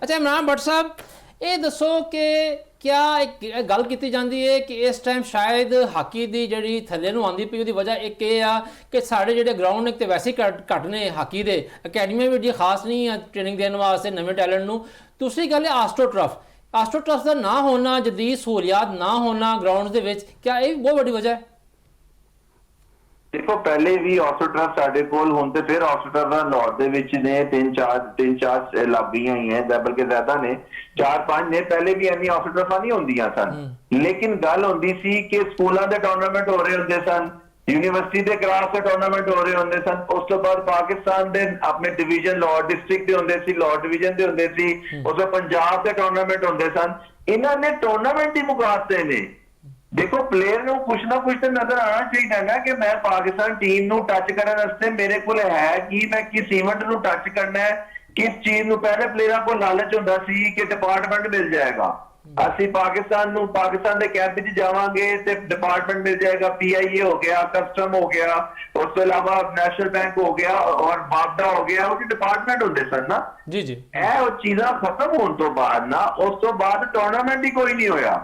अच्छा इमरान भट्ट साहब, ये दसो कि क्या एक गल की जाती है कि इस टाइम शायद हाकी की जी थले आँदी पई वजह एक ये आ कि साढ़े जो ग्राउंड एक तो वैसे ही घट ने हाकी दे, अकैडमियां भी एडियां खास नहीं है ट्रेनिंग देने वास्ते नवे टैलेंट नूं। दूसरी गल है आस्ट्रो टर्फ का ना होना, जदीद सहूलियात ना होना ग्राउंड के विच, क्या ये बहुत बड़ी वजह है? देखो पहले भी ऑस्ट्रोटर्फ साडे कोल हुण ते फिर ऑस्ट्रोटर्फ लाहौर दे विच ने तीन चार लाबियां ही हैं, बल्कि ज्यादा ने, 4-5 ने। पहले भी इन्नी ऑस्ट्रोटर्फां नहीं होंदियां सन, लेकिन गल होंदी सी कि स्कूलों के टूर्नामेंट हो रहे होंदे सन, यूनिवर्सिटी के क्लास के टूर्नामेंट हो रहे होंदे सन, उस तो बाद पाकिस्तान के अपने डिवीजन लाहौर डिस्ट्रिक्ट के होंदे सी, लाहौर डिवीजन के होंदे सी, उस तो पंजाब के टूर्नामेंट होंदे सन। इन्हां ने टूर्नामेंट ही मुकाते ने। देखो प्लेयर ਨੂੰ कुछ ना कुछ तो नजर आना चाहिए ना कि मैं पाकिस्तान टीम ਨੂੰ टच करने वास्ते मेरे को है कि मैं किस इवेंट ਨੂੰ टच करना है, किस चीज ਨੂੰ। पहले प्लेयर को लालच होता सी कि डिपार्टमेंट मिल जाएगा, ਅਸੀਂ पाकिस्तान के कैंप च जावांगे ते डिपार्टमेंट मिल जाएगा, PIA हो गया, कस्टम हो गया, उस तो अलावा नेशनल बैंक हो गया और बाबडा हो गया, वो डिपार्टमेंट होंदे सन ना जी जी। वो चीज़ां खत्म होने तो बाद ना उस तो बाद टूर्नामेंट ही कोई नहीं होया,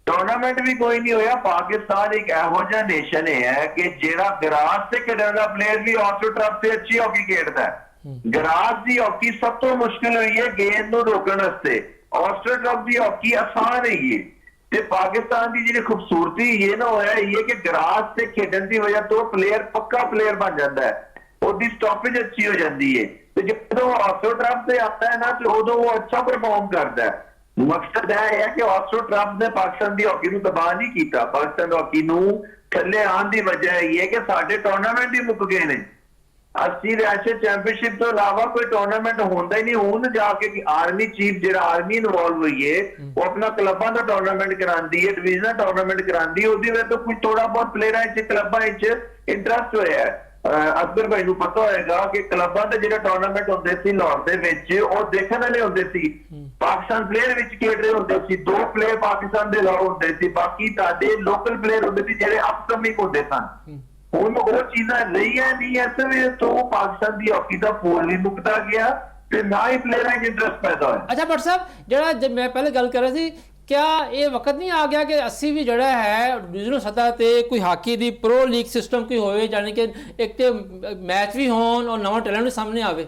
टूर्नामेंट भी कोई नहीं होया। पाकिस्तान एक एहो जिहा नेशन है कि जेड़ा ग्रास से खेलने का प्लेयर भी ऑस्ट्रोटर्फ से अच्छी हॉकी खेलता है। ग्रास की हॉकी सब तो मुश्किल हुई है गेंद को रोकने वास्ते, ऑस्ट्रोटर्फ की हॉकी आसान है ये। ते पाकिस्तान की जी खूबसूरती ये ना होया ये कि ग्रास से खेलने की वजह तो प्लेयर पक्का प्लेयर बन जाता है, उसकी स्टॉपेज अच्छी हो जाती है। तो जो ऑस्ट्रोटर्फ से आता है ना तो उदों वो अच्छा परफॉर्म करता है। मकसद है कि ऑस्ट्रोटर्फ ने पाकिस्तान की हॉकी को तबाह नहीं किया, पाकिस्तान हॉकी थले आने की वजह ये है कि साडे टूर्नामेंट ही मुक गए ने। अस्सी रैशद चैंपियनशिप तो अलावा कोई टूर्नामेंट होता ही नहीं। हूं जाके आर्मी चीफ जो आर्मी इन्वॉल्व हुई है वो अपना क्लबों का टूर्नामेंट कराती है, डिवीजनल टूर्नामेंट कराती है, उसकी वजह तो कुछ थोड़ा बहुत प्लेयर क्लबों इंटरस्ट होया है। अकबर भाई पता होगा कि क्लबों के जो टूर्नामेंट होंगे सी लाहौर के देखने वाले होंगे सी, पाकिस्तान प्लेयर खेल रहे होंगे सी, 2 प्लेयर पाकिस्तान के अलावा होंगे सी, बाकी ताडे लोकल प्लेयर होंगे सी जेडे अपकमिंग होंगे सन। हुण वो चीज़ां रहियां नहीं, इस वजह तो पाकिस्तान की हॉकी का फूल भी मुकता गया ते ना ही प्लेयरां च इंटरस्ट पैदा होया। अच्छा भट्ट साहब, जरा जब मैं पहले गल कर रहा थी, क्या ये वक्त नहीं आ गया कि अस्सी भी जड़ा है डिविजनल सतह ते कोई हाकी दी प्रो लीग सिस्टम कोई होए, यानी कि एक तो मैच भी होन और नवा टैलेंट भी सामने आवे?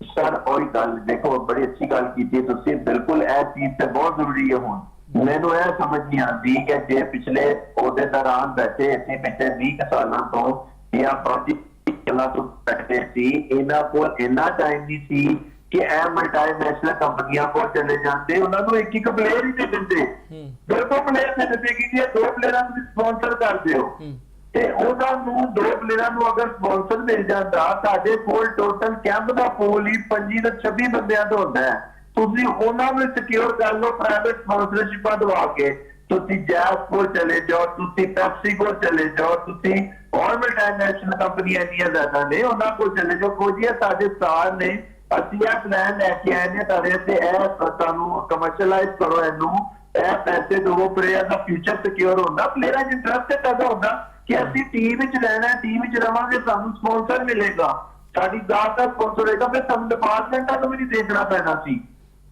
सर वही गल देखो, बड़ी अच्छी गल की तुसीं, बिल्कुल यह चीज तो बहुत जरूरी है। हुण मैनूं यह समझ नहीं आती कि जे पिछले ओहदे दौरान बैठे इतने पिछले 20 सालों तो या 25 सालों तो बैठे सी, इन्हां कोल इन्ना टाइम नहीं सी कि मल्टीनेशनल कंपनियां को चले जाते, उन्होंने एक प्लेयर ही दे देंगे, 2 प्लेयर दे देते कि 2 प्लेयरों को स्पॉन्सर कर दिओ। ते उन्होंने 2 प्लेयरों को अगर स्पॉन्सर मिल जाता, साडे कोल टोटल कैंप का पूल ही 25 ਤੋਂ 26 बंदियां तो होता है। तुसीं उन्होंने सिक्योर कर लो प्राइवेट स्पॉन्सरशिपां दवा के, तुसीं जैस को चले जाओ, तुसीं पेप्सी को चले जाओ, तुसीं और मल्टीनेशनल कंपनियां इन्नियां ज्यादा ने उन्होंने को चले जाओ। कुछ साडे स्टार ने ਅਸੀਂ ਇਹ ਪਲਾਨ ਲੈ ਕੇ ਆਏ ਨੇ ਤੁਹਾਡੇ ਤੇ, ਇਹ ਤੁਹਾਨੂੰ ਕਮਰਸ਼ੀਅਲਾਈਜ਼ ਕਰੋ, ਇਹਨੂੰ ਇਹ ਪੈਸੇ ਦੋ, ਪਲੇਅਰ ਦਾ ਫਿਊਚਰ ਸਿਕਿਉਰ ਹੁੰਦਾ, ਪਲੇਅਰਾਂ ਚ ਇੰਟਰਸਟ ਪੈਦਾ ਹੁੰਦਾ ਕਿ ਅਸੀਂ ਟੀਮ ਵਿੱਚ ਰਹਿਣਾ, ਟੀਮ ਵਿੱਚ ਰਵਾਂਗੇ, ਸਾਨੂੰ ਸਪਾਂਸਰ ਮਿਲੇਗਾ, ਸਾਡੀ ਦਾਤ ਦਾ ਸਪਾਂਸਰ ਹੋਏਗਾ, ਫਿਰ ਸਾਨੂੰ ਡਿਪਾਰਟਮੈਂਟਾਂ ਨੂੰ ਵੀ ਨਹੀਂ ਦੇਖਣਾ ਪੈਣਾ ਸੀ।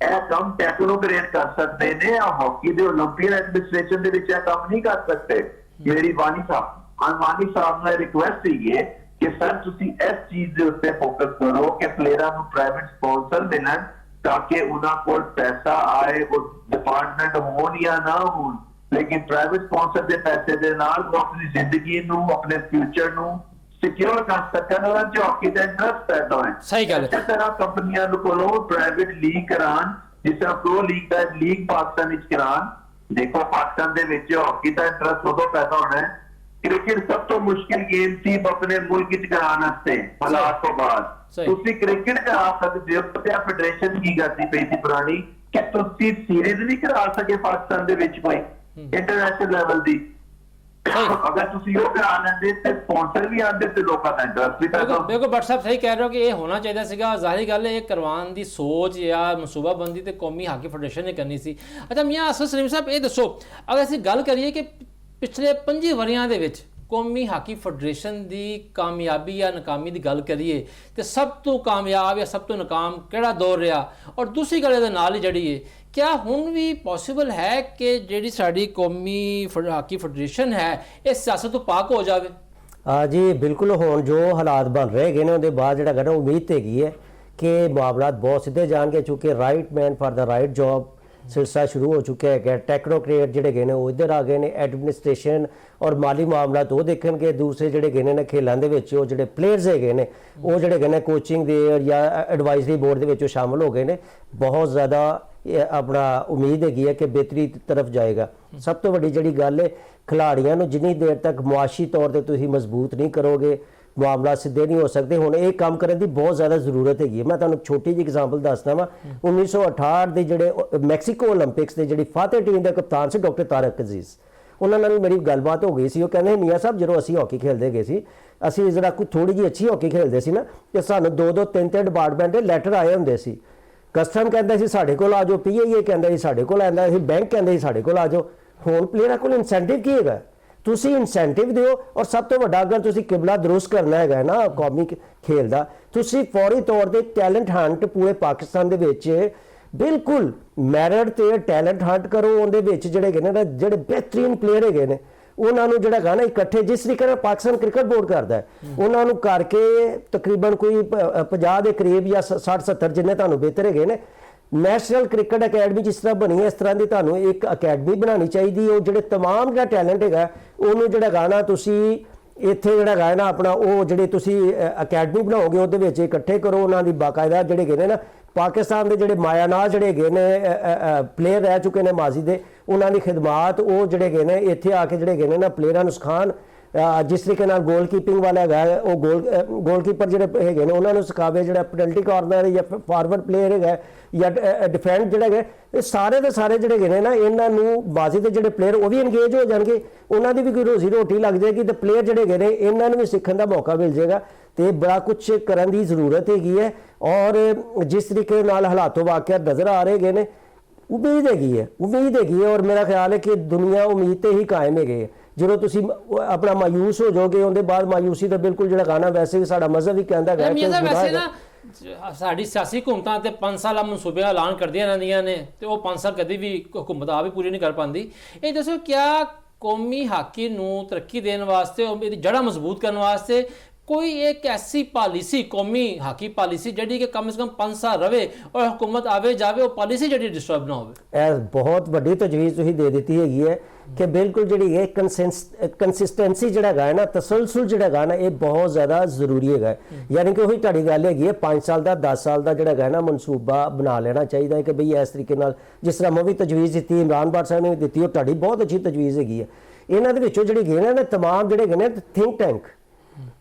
ਇਹ ਕੰਮ ਟੈਕਨੋਕ੍ਰੇਟ ਕਰ ਸਕਦੇ ਨੇ, ਹਾਕੀ ਦੇ ਓਲੰਪੀਅਨ ਐਡਮਿਨਿਸਟ੍ਰੇਸ਼ਨ ਦੇ ਵਿੱਚ ਇਹ ਕੰਮ ਨਹੀਂ ਕਰ ਸਕਦੇ। ਮੇਰੀ ਵਾਨੀ ਸਾਹਿਬ ਨਾਲ ਰਿਕੁਐਸਟ ਹੈ कि सर तुसी इस चीज के उत्ते फोकस करो कि प्लेयरां नूं प्राइवेट स्पॉन्सर मिलन ताकि उन्हां कोल पैसा आए, वो डिपार्टमेंट होण या ना होण, लेकिन प्राइवेट स्पॉन्सर के पैसे दे नाल वो अपनी जिंदगी नूं, अपने फ्यूचर नूं सिक्योर कर सकन, उन्हां च हॉकी दा इंटरस्ट पैदा होए। सही गल है। इस तरह कंपनियां कोलों प्राइवेट लीग करान, जिस तरह प्रो लीग दा लीग पाकिस्तान विच करान। देखो पाकिस्तान दे विच हॉकी दा इंटरस्ट उदों पैदा होना है, क्रिकेट सब तो मुश्किल गेम थी अपने मुल्क कराने हालात तो बाद, तुसी क्रिकेट करा सकते हो। फेडरेशन की करती पई थी पुरानी कि तुसी सीरीज नहीं करा सके पाकिस्तान दे विच कोई इंटरनेशनल लेवल दी, अगर तुसी वो करा लेंदे ते स्पॉन्सर भी आंदे ते लोकां दा इंटरस्ट भी पैदा। बिल्कुल भट्ट साहब सही कह रहे हो कि ये होना चाहिए सीगा, जाहिर गल है करवाने की सोच या मनसूबाबंदी तो कौमी हाकी फेडरेशन ने करनी सी। अच्छा मियां असद सलीम साहब ये दसो, अगर असीं गल करिए कि पिछले 25 वरियां दे विच ਕੌਮੀ ਹਾਕੀ ਫੈਡਰੇਸ਼ਨ ਦੀ ਕਾਮਯਾਬੀ ਜਾਂ ਨਾਕਾਮੀ ਦੀ ਗੱਲ ਕਰੀਏ ਤੇ ਸਭ ਤੋਂ ਕਾਮਯਾਬ ਜਾਂ ਸਭ ਤੋਂ ਨਾਕਾਮ ਕਿਹੜਾ ਦੌਰ ਰਿਹਾ? ਔਰ ਦੂਸਰੀ ਗੱਲ ਇਹਦੇ ਨਾਲ ਹੀ ਜਿਹੜੀ ਹੈ, ਕਿਆ ਹੁਣ ਵੀ ਪੋਸੀਬਲ ਹੈ ਕਿ ਜਿਹੜੀ ਸਾਡੀ ਕੌਮੀ ਹਾਕੀ ਫੈਡਰੇਸ਼ਨ ਹੈ ਇਹ ਸਿਆਸਤ ਤੋਂ ਪਾਕ ਹੋ ਜਾਵੇ? ਜੀ ਬਿਲਕੁਲ, ਹੁਣ ਜੋ ਹਾਲਾਤ ਬਣ ਰਹੇ ਹੈਗੇ ਨੇ ਉਹਦੇ ਬਾਅਦ ਜਿਹੜਾ ਹੈਗਾ ਨਾ ਉਮੀਦ ਹੈਗੀ ਹੈ ਕਿ ਮਾਮਲਾਤ ਬਹੁਤ ਸਿੱਧੇ ਜਾਣਗੇ, ਚੁੱਕਿ right man for the right job ਸਿਲਸਿਲਾ ਸ਼ੁਰੂ ਹੋ ਚੁੱਕਿਆ ਹੈ। ਟੈਕਨੋਕ੍ਰੇਟ ਜਿਹੜੇ ਗਏ ਨੇ ਉਹ ਇੱਧਰ ਆ ਗਏ ਨੇ, ਐਡਮਿਨਿਸਟ੍ਰੇਸ਼ਨ ਔਰ ਮਾਲੀ ਮਾਮਲਾਤ ਉਹ ਦੇਖਣਗੇ, ਦੂਸਰੇ ਜਿਹੜੇ ਗਏ ਨੇ ਖੇਲਾਂ ਦੇ ਵਿੱਚ ਉਹ ਜਿਹੜੇ ਪਲੇਅਰਸ ਹੈਗੇ ਨੇ ਉਹ ਜਿਹੜੇ ਗਏ ਨੇ ਕੋਚਿੰਗ ਦੇ ਜਾਂ ਐਡਵਾਈਜ਼ਰੀ ਬੋਰਡ ਦੇ ਵਿੱਚ ਸ਼ਾਮਲ ਹੋ ਗਏ ਨੇ। ਬਹੁਤ ਜ਼ਿਆਦਾ ਆਪਣਾ ਉਮੀਦ ਹੈਗੀ ਹੈ ਕਿ ਬਿਹਤਰੀ ਤਰਫ ਜਾਏਗਾ। ਸਭ ਤੋਂ ਵੱਡੀ ਜਿਹੜੀ ਗੱਲ ਹੈ, ਖਿਲਾੜੀਆਂ ਨੂੰ ਜਿੰਨੀ ਦੇਰ ਤੱਕ ਮੁਆਸ਼ੀ ਤੌਰ ਤੇ ਤੁਸੀਂ ਮਜ਼ਬੂਤ ਨਹੀਂ ਕਰੋਗੇ ਮਾਮਲਾ ਸਿੱਧੇ ਨਹੀਂ ਹੋ ਸਕਦੇ। ਹੁਣ ਇਹ ਕੰਮ ਕਰਨ ਦੀ ਬਹੁਤ ਜ਼ਿਆਦਾ ਜ਼ਰੂਰਤ ਹੈਗੀ ਹੈ। ਮੈਂ ਤੁਹਾਨੂੰ ਛੋਟੀ ਜਿਹੀ ਐਗਜ਼ਾਮਪਲ ਦੱਸਦਾ ਵਾਂ। 1968 ਦੇ ਜਿਹੜੇ ਮੈਕਸੀਕੋ ਓਲੰਪਿਕਸ ਦੇ ਜਿਹੜੀ ਫਤਿਹ ਟੀਮ ਦਾ ਕਪਤਾਨ ਸੀ ਡਾਕਟਰ ਤਾਰਕ ਅਜ਼ੀਜ਼, ਉਹਨਾਂ ਨਾਲ ਮੇਰੀ ਗੱਲਬਾਤ ਹੋ ਗਈ ਸੀ। ਉਹ ਕਹਿੰਦੇ ਮੀਆਂ ਸਾਹਿਬ ਜਦੋਂ ਅਸੀਂ ਹਾਕੀ ਖੇਡਦੇ ਗਏ ਸੀ, ਅਸੀਂ ਜਿਹੜਾ ਕੋਈ ਥੋੜੀ ਜਿਹੀ ਅੱਛੀ ਹਾਕੀ ਖੇਡਦੇ ਸੀ ਨਾ ਤੇ ਸਾਨੂੰ 2-2 3-3 ਡਿਪਾਰਟਮੈਂਟ ਦੇ ਲੈਟਰ ਆਏ ਹੁੰਦੇ ਸੀ। ਕਸਟਮ ਕਹਿੰਦਾ ਸੀ ਸਾਡੇ ਕੋਲ ਆ ਜਾਓ, PIA ਕਹਿੰਦਾ ਸੀ ਸਾਡੇ ਕੋਲ ਆਉਂਦਾ ਸੀ, ਬੈਂਕ ਕਹਿੰਦੇ ਸੀ ਸਾਡੇ ਕੋਲ ਆ ਜਾਓ। ਹੁਣ ਪਲੇਅਰਾਂ ਕੋਲ ਇਨਸੈਂਟਿਵ ਕੀ ਹੈਗਾ? ਤੁਸੀਂ ਇਨਸੈਂਟਿਵ ਦਿਓ। ਔਰ ਸਭ ਤੋਂ ਵੱਡਾ ਅਗਰ ਤੁਸੀਂ ਕਿਬਲਾ ਦਰੁਸਤ ਕਰਨਾ ਹੈਗਾ ਨਾ ਕੌਮੀ ਖੇਲ ਦਾ, ਤੁਸੀਂ ਫੌਰੀ ਤੌਰ ਤੇ ਟੈਲੈਂਟ ਹੰਟ ਪੂਰੇ ਪਾਕਿਸਤਾਨ ਦੇ ਵਿੱਚ ਬਿਲਕੁਲ ਮੈਰਿਟ ਤੇ ਟੈਲੈਂਟ ਹੰਟ ਕਰੋ। ਉਹਦੇ ਵਿੱਚ ਜਿਹੜੇ ਹੈਗੇ ਨੇ ਜਿਹੜੇ ਬਿਹਤਰੀਨ ਪਲੇਅਰ ਹੈਗੇ ਨੇ ਉਹਨਾਂ ਨੂੰ ਜਿਹੜਾ ਹੈਗਾ ਨਾ ਇਕੱਠੇ, ਜਿਸ ਤਰੀਕੇ ਨਾਲ ਪਾਕਿਸਤਾਨ ਕ੍ਰਿਕਟ ਬੋਰਡ ਕਰਦਾ ਹੈ, ਉਹਨਾਂ ਨੂੰ ਕਰਕੇ ਤਕਰੀਬਨ ਕੋਈ 50 ਦੇ ਕਰੀਬ ਜਾਂ 60-70 ਜਿੰਨੇ ਤੁਹਾਨੂੰ ਬਿਹਤਰ ਹੈਗੇ ਨੇ। ਨੈਸ਼ਨਲ ਕ੍ਰਿਕਟ ਅਕੈਡਮੀ ਜਿਸ ਤਰ੍ਹਾਂ ਬਣੀ ਹੈ ਇਸ ਤਰ੍ਹਾਂ ਦੀ ਤੁਹਾਨੂੰ ਇੱਕ ਅਕੈਡਮੀ ਬਣਾਉਣੀ ਚਾਹੀਦੀ ਹੈ। ਉਹ ਜਿਹੜੇ ਤਮਾਮ ਜਿਹੜਾ ਟੈਲੈਂਟ ਹੈਗਾ ਉਹਨੂੰ ਜਿਹੜਾ ਗਾਣਾ ਤੁਸੀਂ ਇੱਥੇ ਜਿਹੜਾ ਹੈਗਾ ਨਾ ਆਪਣਾ ਉਹ ਜਿਹੜੇ ਤੁਸੀਂ ਅਕੈਡਮੀ ਬਣਾਓਗੇ ਉਹਦੇ ਵਿੱਚ ਇਕੱਠੇ ਕਰੋ। ਉਹਨਾਂ ਦੀ ਬਾਕਾਇਦਾ ਜਿਹੜੇ ਹੈਗੇ ਨੇ ਨਾ ਪਾਕਿਸਤਾਨ ਦੇ ਜਿਹੜੇ ਮਾਇਆਨਾਜ਼ ਜਿਹੜੇ ਹੈਗੇ ਨੇ ਪਲੇਅਰ ਰਹਿ ਚੁੱਕੇ ਨੇ ਮਾਜ਼ੀ ਦੇ, ਉਹਨਾਂ ਦੀ ਖਿਦਮਾਤ ਉਹ ਜਿਹੜੇ ਹੈਗੇ ਨੇ ਇੱਥੇ ਆ ਕੇ ਜਿਹੜੇ ਹੈਗੇ ਨੇ ਨਾ ਪਲੇਅਰਾਂ ਨੂੰ ਸਿਖਾਉਣ। ਜਿਸ ਤਰੀਕੇ ਨਾਲ ਗੋਲ ਕੀਪਿੰਗ ਵਾਲਾ ਹੈਗਾ ਉਹ ਗੋਲਕੀਪਰ ਜਿਹੜੇ ਹੈਗੇ ਨੇ ਉਹਨਾਂ ਨੂੰ ਸਿਖਾਵੇ, ਜਿਹੜਾ ਪੈਨਲਟੀ ਕਾਰਨਰ ਜਾਂ ਫਾਰਵਰਡ ਪਲੇਅਰ ਹੈਗਾ ਜਾਂ ਡਿਫੈਂਡ ਜਿਹੜਾ ਹੈਗਾ, ਇਹ ਸਾਰੇ ਦੇ ਸਾਰੇ ਜਿਹੜੇ ਹੈਗੇ ਨੇ ਨਾ ਇਹਨਾਂ ਨੂੰ ਬਾਜ਼ੀ ਦੇ ਜਿਹੜੇ ਪਲੇਅਰ ਉਹ ਵੀ ਇੰਗੇਜ ਹੋ ਜਾਣਗੇ, ਉਹਨਾਂ ਦੀ ਵੀ ਕੋਈ ਰੋਜ਼ੀ ਰੋਟੀ ਲੱਗ ਜਾਏਗੀ ਤੇ ਪਲੇਅਰ ਜਿਹੜੇ ਹੈਗੇ ਨੇ ਇਹਨਾਂ ਨੂੰ ਵੀ ਸਿੱਖਣ ਦਾ ਮੌਕਾ ਮਿਲ ਜਾਏਗਾ। ਤੇ ਬੜਾ ਕੁਝ ਕਰਨ ਦੀ ਜ਼ਰੂਰਤ ਹੈਗੀ ਹੈ। ਔਰ ਜਿਸ ਤਰੀਕੇ ਨਾਲ ਹਾਲਾਤੋਂ ਵਾਕਿਆ ਨਜ਼ਰ ਆ ਰਹੇ ਹੈਗੇ ਨੇ ਉਮੀਦ ਹੈਗੀ ਹੈ ਔਰ ਮੇਰਾ ਖਿਆਲ ਹੈ ਕਿ ਦੁਨੀਆ ਉਮੀਦ ਤੇ ਹੀ ਕਾਇਮ ਹੈਗੇ। ਜਦੋਂ ਤੁਸੀਂ ਆਪਣਾ ਮਾਯੂਸ ਹੋ ਜਾਓਗੇ ਉਹਦੇ ਬਾਅਦ ਮਾਯੂਸੀ ਤਾਂ ਬਿਲਕੁਲ ਜਿਹੜਾ ਗਾਣਾ ਵੈਸੇ ਵੀ ਸਾਡਾ ਮਜ਼ਹਬ ਵੀ ਕਹਿੰਦਾ ਹੈ ਕਿ ਵੈਸੇ ਨਾ ਸਾਡੀ ਸਿਆਸੀ ਹੁਕੂਮਤਾਂ ਤੇ 5 ਸਾਲਾ ਮਨਸੂਬੇ ਦਾ ਐਲਾਨ ਕਰਦੀਆਂ ਰਹਿੰਦੀਆਂ ਨੇ ਤੇ ਉਹ 5 ਸਾਲ ਕਦੀ ਵੀ ਹੁਕੂਮਤ ਆ ਵੀ ਪੂਰੀ ਨਹੀਂ ਕਰ ਪਾਉਂਦੀ। ਇਹ ਦੱਸੋ ਕਿਆ ਕੌਮੀ ਹਾਕੀ ਨੂੰ ਤਰੱਕੀ ਦੇਣ ਵਾਸਤੇ ਇਹਦੀ ਜੜ੍ਹਾਂ ਮਜ਼ਬੂਤ ਕਰਨ ਵਾਸਤੇ ਕੋਈ ਇੱਕ ਐਸੀ ਪਾਲਿਸੀ ਕੌਮੀ ਹਾਕੀ ਪਾਲਿਸੀ ਜਿਹੜੀ ਕਿ ਕਮ ਸੇ ਕਮ 5 ਸਾਲ ਰਵੇ ਔਰ ਹੁਕੂਮਤ ਆਵੇ ਜਾਵੇ, ਉਹ ਪਾਲਿਸੀ ਜਿਹੜੀ ਡਿਸਟਰਬ ਨਾ ਹੋਵੇ? ਇਹ ਬਹੁਤ ਵੱਡੀ ਤਜਵੀਜ਼ ਤੁਸੀਂ ਦੇ ਦਿੱਤੀ ਹੈਗੀ ਹੈ ਕਿ ਬਿਲਕੁਲ ਜਿਹੜੀ ਇਹ ਕੰਸਿਸਟੈਂਸੀ ਜਿਹੜਾ ਹੈਗਾ ਨਾ, ਤਸਲਸਲ ਜਿਹੜਾ ਹੈਗਾ ਨਾ, ਇਹ ਬਹੁਤ ਜ਼ਿਆਦਾ ਜ਼ਰੂਰੀ ਹੈਗਾ। ਯਾਨੀ ਕਿ ਉਹੀ ਤੁਹਾਡੀ ਗੱਲ ਹੈਗੀ ਹੈ 5 ਸਾਲ ਦਾ 10 ਸਾਲ ਦਾ ਜਿਹੜਾ ਹੈਗਾ ਨਾ ਮਨਸੂਬਾ ਬਣਾ ਲੈਣਾ ਚਾਹੀਦਾ ਹੈ ਕਿ ਬਈ ਇਸ ਤਰੀਕੇ ਨਾਲ ਜਿਸ ਤਰ੍ਹਾਂ ਮੈਂ ਵੀ ਤਜਵੀਜ਼ ਦਿੱਤੀ, ਇਮਰਾਨ ਬਾਟ ਸਾਹਿਬ ਨੇ ਵੀ ਦਿੱਤੀ, ਉਹ ਤੁਹਾਡੀ ਬਹੁਤ ਅੱਛੀ ਤਜਵੀਜ਼ ਹੈਗੀ ਹੈ। ਇਹਨਾਂ ਦੇ ਵਿੱਚੋਂ ਜਿਹੜੀ ਗਏ ਨੇ ਤਮਾਮ ਜਿਹੜੇ ਗਏ ਨੇ ਥਿੰਕ ਟੈਂਕ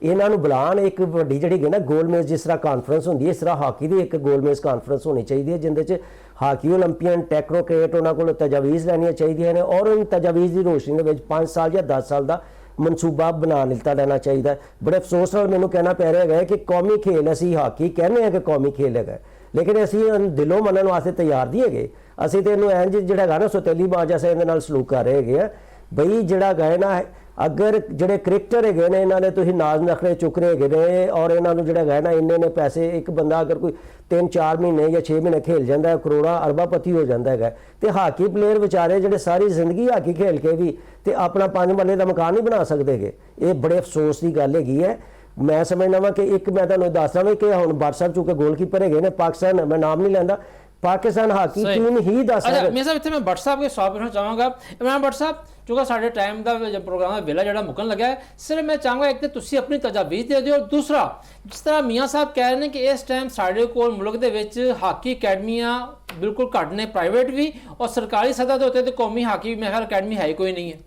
ਇਹਨਾਂ ਨੂੰ ਬੁਲਾਉਣ, ਇੱਕ ਵੱਡੀ ਜਿਹੜੀ ਗਈ ਨਾ ਗੋਲਮੇਜ਼ ਜਿਸ ਤਰ੍ਹਾਂ ਕਾਨਫਰੰਸ ਹੁੰਦੀ ਹੈ ਇਸ ਤਰ੍ਹਾਂ ਹਾਕੀ ਦੀ ਇੱਕ ਗੋਲਮੇਜ਼ ਕਾਨਫਰੰਸ ਹੋਣੀ ਚਾਹੀਦੀ ਹੈ ਜਿੰਦੇ 'ਚ ਹਾਕੀ ਓਲੰਪੀਅਨ ਟੈਕਨੋਕ੍ਰੇਟ ਉਹਨਾਂ ਕੋਲ ਤਜਾਵੀਜ਼ ਲੈਣੀਆਂ ਚਾਹੀਦੀਆਂ ਨੇ ਔਰ ਉਹਨਾਂ ਤਜਾਵੀਜ਼ ਦੀ ਰੋਸ਼ਨੀ ਦੇ ਵਿੱਚ 5 ਸਾਲ ਜਾਂ 10 ਸਾਲ ਦਾ ਮਨਸੂਬਾ ਬਣਾ ਲਿੱਤਾ ਲੈਣਾ ਚਾਹੀਦਾ। ਬੜੇ ਅਫਸੋਸ ਨਾਲ ਮੈਨੂੰ ਕਹਿਣਾ ਪੈ ਰਿਹਾ ਹੈ ਕਿ ਕੌਮੀ ਖੇਲ ਅਸੀਂ ਹਾਕੀ ਕਹਿੰਦੇ ਹਾਂ ਕਿ ਕੌਮੀ ਖੇਲ ਹੈਗਾ, ਲੇਕਿਨ ਅਸੀਂ ਦਿਲੋਂ ਮੰਨਣ ਵਾਸਤੇ ਤਿਆਰ ਨਹੀਂ ਹੈਗੇ। ਅਸੀਂ ਤੇ ਇਹਨੂੰ ਇੰਝ ਜਿਹੜਾ ਹੈਗਾ ਨਾ ਸੋਤੇਲੀ ਬਾਜਾ ਸੇ ਇਹਦੇ ਨਾਲ ਸਲੂਕ ਕਰ ਰਹੇ ਹੈਗੇ ਆ ਬਈ ਜਿਹੜਾ ਗਏ ਨਾ ਅਗਰ ਜਿਹੜੇ ਕ੍ਰਿਕਟਰ ਹੈਗੇ ਨੇ ਇਹਨਾਂ ਦੇ ਤੁਸੀਂ ਨਾਜ਼ ਨਖਰੇ ਚੁੱਕ ਰਹੇ ਹੈਗੇ ਨੇ ਔਰ ਇਹਨਾਂ ਨੂੰ ਜਿਹੜਾ ਹੈਗਾ ਨਾ ਇੰਨੇ ਨੇ ਪੈਸੇ, ਇੱਕ ਬੰਦਾ ਅਗਰ ਕੋਈ 3-4 ਮਹੀਨੇ ਜਾਂ 6 ਮਹੀਨੇ ਖੇਲ ਜਾਂਦਾ ਹੈ ਕਰੋੜਾਂ ਅਰਬਾਪਤੀ ਹੋ ਜਾਂਦਾ ਹੈਗਾ। ਤੇ ਹਾਕੀ ਪਲੇਅਰ ਵਿਚਾਰੇ ਜਿਹੜੇ ਸਾਰੀ ਜ਼ਿੰਦਗੀ ਹਾਕੀ ਖੇਲ ਕੇ ਵੀ ਤੇ ਆਪਣਾ 5 ਮਰਲੇ ਦਾ ਮਕਾਨ ਨਹੀਂ ਬਣਾ ਸਕਦੇਗੇ। ਇਹ ਬੜੇ ਅਫਸੋਸ ਦੀ ਗੱਲ ਹੈਗੀ ਹੈ। ਮੈਂ ਸਮਝਦਾ ਵਾਂ ਕਿ ਇੱਕ ਮੈਂ ਤੁਹਾਨੂੰ ਦੱਸਦਾ ਵਾਂ ਕਿ ਹੁਣ ਬਾਟ ਸਾਹਿਬ ਚੁੱਕੇ ਗੋਲਕੀਪਰ ਹੈਗੇ ਨੇ ਪਾਕਿਸਤਾਨ, ਮੈਂ ਨਾਮ ਨਹੀਂ ਲੈਂਦਾ, ਪਾਕਿਸਤਾਨ ਹਾਕੀ ਟੀਮ ਹੀ ਦੱਸ ਰਿਹਾ। ਮੈਂ ਸਾਹਿਬ ਇੱਥੇ ਮੈਂ ਭੱਟ ਸਾਹਿਬ ਕੇ ਸਵਾਲ ਪੁੱਛਣਾ ਚਾਹਾਂਗਾ। ਇਮਰਾਨ ਭੱਟ ਸਾਹਿਬ, ਚੂੰਕਿ ਸਾਡੇ ਟਾਈਮ ਦਾ ਪ੍ਰੋਗਰਾਮ ਦਾ ਵੇਲਾ ਜਿਹੜਾ ਮੁੱਕਣ ਲੱਗਾ ਹੈ, ਸਿਰਫ ਮੈਂ ਚਾਹਾਂਗਾ ਇੱਕ ਤਾਂ ਤੁਸੀਂ ਆਪਣੀ ਤਜਾਵੀਜ਼ ਦੇ ਦਿਓ, ਦੂਸਰਾ ਜਿਸ ਤਰ੍ਹਾਂ ਮੀਆਂ ਸਾਹਿਬ ਕਹਿ ਰਹੇ ਨੇ ਕਿ ਇਸ ਟਾਈਮ ਸਾਡੇ ਕੋਲ ਮੁਲਕ ਦੇ ਵਿੱਚ ਹਾਕੀ ਅਕੈਡਮੀਆਂ ਬਿਲਕੁਲ ਘੱਟ ਨੇ, ਪ੍ਰਾਈਵੇਟ ਵੀ ਔਰ ਸਰਕਾਰੀ ਸਤਹ ਦੇ ਉੱਤੇ ਤੇ ਕੌਮੀ ਹਾਕੀ ਮੇਰੇ ਖਿਆਲ ਅਕੈਡਮੀ ਹੈ ਕੋਈ ਨਹੀਂ ਹੈ।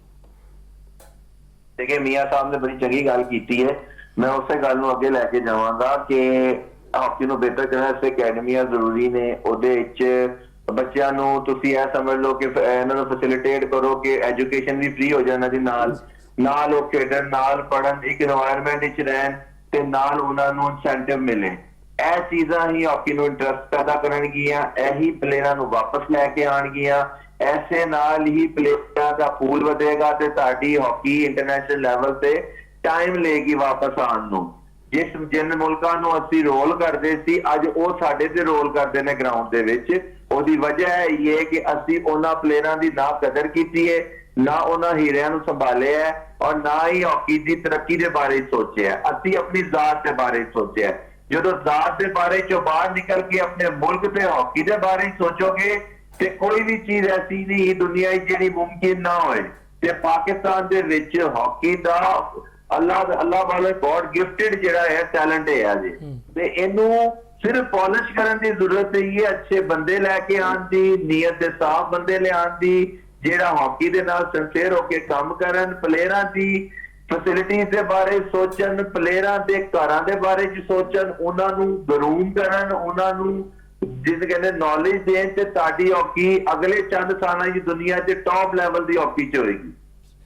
ਦੇਖੇ ਮੀਆਂ ਸਾਹਿਬ ਨੇ ਬੜੀ ਚੰਗੀ ਗੱਲ ਕੀਤੀ ਹੈ। ਮੈਂ ਉਸੇ ਗੱਲ ਨੂੰ ਅੱਗੇ ਲੈ ਕੇ ਜਾਵਾਂਗਾ ਕਿ ਹਾਕੀ ਨੂੰ ਬਿਹਤਰ ਕਰਨ ਵਾਸਤੇ ਅਕੈਡਮੀਆਂ ਜ਼ਰੂਰੀ ਨੇ। ਉਹਦੇ ਵਿੱਚ ਬੱਚਿਆਂ ਨੂੰ ਤੁਸੀਂ ਇਹ ਸਮਝ ਲਓ ਕਿ ਇਹਨਾਂ ਨੂੰ ਫੈਸਿਲਿਟੇਟ ਕਰੋ ਕਿ ਐਜੂਕੇਸ਼ਨ ਵੀ ਫ੍ਰੀ ਹੋ ਜਾਏ ਇਹਨਾਂ ਦੀ, ਨਾਲ ਉਹ ਖੇਡਣ, ਨਾਲ ਪੜ੍ਹਨ, ਇੱਕ ਇਨਵਾਇਰਮੈਂਟ ਵਿੱਚ ਰਹਿਣ ਤੇ ਨਾਲ ਉਹਨਾਂ ਨੂੰ ਇਨਸੈਂਟਿਵ ਮਿਲੇ। ਇਹ ਚੀਜ਼ਾਂ ਹੀ ਹਾਕੀ ਨੂੰ ਇੰਟਰਸਟ ਪੈਦਾ ਕਰਨਗੀਆਂ, ਇਹੀ ਪਲੇਅਰਾਂ ਨੂੰ ਵਾਪਸ ਲੈ ਕੇ ਆਉਣਗੀਆਂ। ਐਸੇ ਨਾਲ ਹੀ ਪਲੇਅਰਾਂ ਪਲੇਅਰਾਂ ਦਾ ਪੂਲ ਵਧੇਗਾ ਤੇ ਸਾਡੀ ਹਾਕੀ ਇੰਟਰਨੈਸ਼ਨਲ ਲੈਵਲ ਤੇ ਟਾਈਮ ਲਏਗੀ ਵਾਪਸ ਆਉਣ ਨੂੰ। ਜਿਨ ਮੁਲਕਾਂ ਨੂੰ ਅਸੀਂ ਰੋਲ ਕਰਦੇ ਸੀ ਅੱਜ ਉਹ ਸਾਡੇ ਤੇ ਰੋਲ ਕਰਦੇ ਨੇ ਗਰਾਊਂਡ ਦੇ ਵਿੱਚ। ਉਹਦੀ ਵਜ੍ਹਾ ਇਹ ਹੈ ਕਿ ਅਸੀਂ ਉਹਨਾਂ ਪਲੇਅਰਾਂ ਦੀ ਨਾ ਕਦਰ ਕੀਤੀ ਹੈ, ਨਾ ਉਹਨਾਂ ਹੀਰਿਆਂ ਨੂੰ ਸੰਭਾਲਿਆ ਔਰ ਨਾ ਹੀ ਹਾਕੀ ਦੀ ਤਰੱਕੀ ਦੇ ਬਾਰੇ ਸੋਚਿਆ। ਅਸੀਂ ਆਪਣੀ ਜ਼ਾਤ ਦੇ ਬਾਰੇ ਸੋਚਿਆ। ਜਦੋਂ ਜ਼ਾਤ ਦੇ ਬਾਰੇ ਚੋਂ ਬਾਹਰ ਨਿਕਲ ਕੇ ਆਪਣੇ ਮੁਲਕ ਤੇ ਹਾਕੀ ਦੇ ਬਾਰੇ ਸੋਚੋਗੇ ਤੇ ਕੋਈ ਵੀ ਚੀਜ਼ ਐਸੀ ਨਹੀਂ ਦੁਨੀਆ 'ਚ ਜਿਹੜੀ ਮੁਮਕਿਨ ਨਾ ਹੋਏ। ਤੇ ਪਾਕਿਸਤਾਨ ਦੇ ਵਿੱਚ ਹਾਕੀ ਦਾ ਅੱਲਾਹ ਵਾਲੇ ਗੋਡ ਗਿਫਟਡ ਜਿਹੜਾ ਹੈ ਟੈਲੈਂਟ ਹੈ ਜੀ, ਤੇ ਇਹਨੂੰ ਸਿਰਫ ਪਾਲਿਸ਼ ਕਰਨ ਦੀ ਜ਼ਰੂਰਤ ਹੈ। ਅੱਛੇ ਬੰਦੇ ਲੈ ਕੇ ਆਉਣ ਦੀ, ਨੀਅਤ ਦੇ ਸਾਫ਼ ਬੰਦੇ ਲਿਆਉਣ ਦੀ, ਜਿਹੜਾ ਹਾਕੀ ਦੇ ਨਾਲ ਸਿੰਸੀਅਰ ਹੋ ਕੇ ਕੰਮ ਕਰਨ, ਪਲੇਅਰਾਂ ਦੀ ਫੈਸਿਲਿਟੀਜ਼ ਦੇ ਬਾਰੇ ਸੋਚਣ, ਪਲੇਅਰਾਂ ਦੇ ਘਰਾਂ ਦੇ ਬਾਰੇ ਚ ਸੋਚਣ, ਉਹਨਾਂ ਨੂੰ ਗਰੂਮ ਕਰਨ, ਉਹਨਾਂ ਨੂੰ ਜਿਸ ਕਹਿੰਦੇ ਨੌਲੇਜ ਦੇਣ ਤੇ ਸਾਡੀ ਹਾਕੀ ਅਗਲੇ ਚੰਦ ਸਾਲਾਂ ਦੀ ਦੁਨੀਆ 'ਚ ਟੌਪ ਲੈਵਲ ਦੀ ਹਾਕੀ 'ਚ ਹੋਏਗੀ।